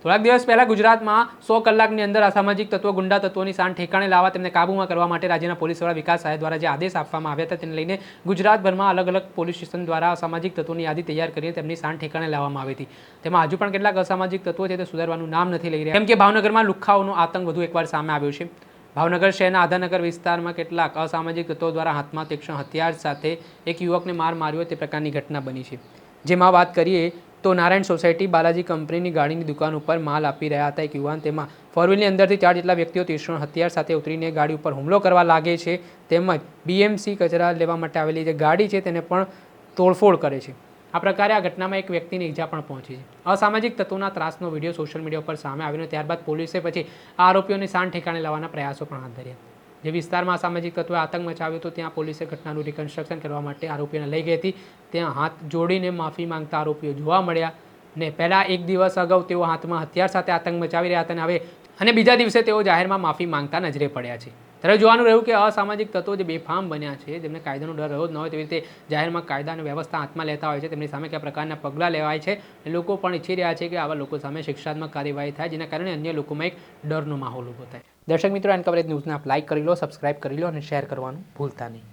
થોડાક દિવસ પહેલા ગુજરાતમાં 100 કલાકની અંદર અસામાજિક તત્વો ગુંડા તત્વોની શાન ઠેકાણે લાવવા તેમને કાબૂમાં કરવા માટે રાજ્યના પોલીસ વડા વિકાસ સહાય દ્વારા જે આદેશ આપવામાં આવ્યા હતા તેને લઈને ગુજરાતભરમાં અલગ અલગ પોલીસ સ્ટેશન દ્વારા અસામાજિક તત્વોની યાદી તૈયાર કરીને તેમની શાન ઠેકાણે લાવવામાં આવી હતી। તેમાં હજુ પણ કેટલાક અસામાજિક તત્વો છે તે સુધારવાનું નામ નથી લઈ રહ્યા, કેમ કે ભાવનગરમાં લુખ્ખાઓનો આતંક વધુ એકવાર સામે આવ્યો છે। ભાવનગર શહેરના આધાનગર વિસ્તારમાં કેટલાક અસામાજિક તત્વો દ્વારા હાથમાં તીક્ષ્ણ હથિયાર સાથે એક યુવકને માર્યો તે પ્રકારની ઘટના બની છે। જેમાં વાત કરીએ તો નારાયણ સોસાયટી બાલાજી કંપનીની ગાડીની દુકાન ઉપર માલ આપી રહ્યા હતા એક યુવાન, તેમાં ફોરવ્હીલની અંદરથી 4 જેટલા વ્યક્તિઓ તીક્ષ્ણ હથિયાર સાથે ઉતરીને ગાડી ઉપર હુમલો કરવા લાગે છે, તેમજ BMC કચરા લેવા માટે આવેલી જે ગાડી છે તેને પણ તોડફોડ કરે છે। આ પ્રકારે આ ઘટનામાં એક વ્યક્તિને ઈજા પણ પહોંચી છે। અસામાજિક તત્વોના ત્રાસનો વિડીયો સોશિયલ મીડિયા પર સામે આવ્યો, ત્યારબાદ પોલીસે પછી આરોપીઓને શાન ઠેકાણે લાવવાના પ્રયાસો પણ હાથ ધર્યા। જે વિસ્તારમાં અસામાજિક તત્વોએ આતંક મચાવ્યો હતો ત્યાં પોલીસે ઘટનાનું રિકન્સ્ટ્રક્શન કરવા માટે આરોપીઓને લઈ ગઈ હતી। ત્યાં હાથ જોડીને માફી માંગતા આરોપીઓ જોવા મળ્યા ને પહેલા એક દિવસ અગાઉ તેઓ હાથમાં હથિયાર સાથે આતંક મચાવી રહ્યા હતા અને બીજા દિવસે તેઓ જાહેરમાં માફી માંગતા નજરે પડ્યા છે। ત્યારે જોવાનું રહ્યું કે અસામાજિક તત્વો જે બેફામ બન્યા છે, જેમને કાયદાનો ડર રહ્યો જ ન હોય, તેવી રીતે જાહેરમાં કાયદા અને વ્યવસ્થા હાથમાં લેતા હોય છે, તેમની સામે કયા પ્રકારના પગલાં લેવાય છે। લોકો પણ ઈચ્છી રહ્યા છે કે આવા લોકો સામે શિક્ષાત્મક કાર્યવાહી થાય, જેના કારણે અન્ય લોકોમાં એક ડરનો માહોલ ઊભો થાય। દર્શક મિત્રો, એન કવરેજ ન્યૂઝને આપ લાઇક કરી લો, સબસ્ક્રાઇબ કરી લો અને શેર કરવાનું ભૂલતા નહીં।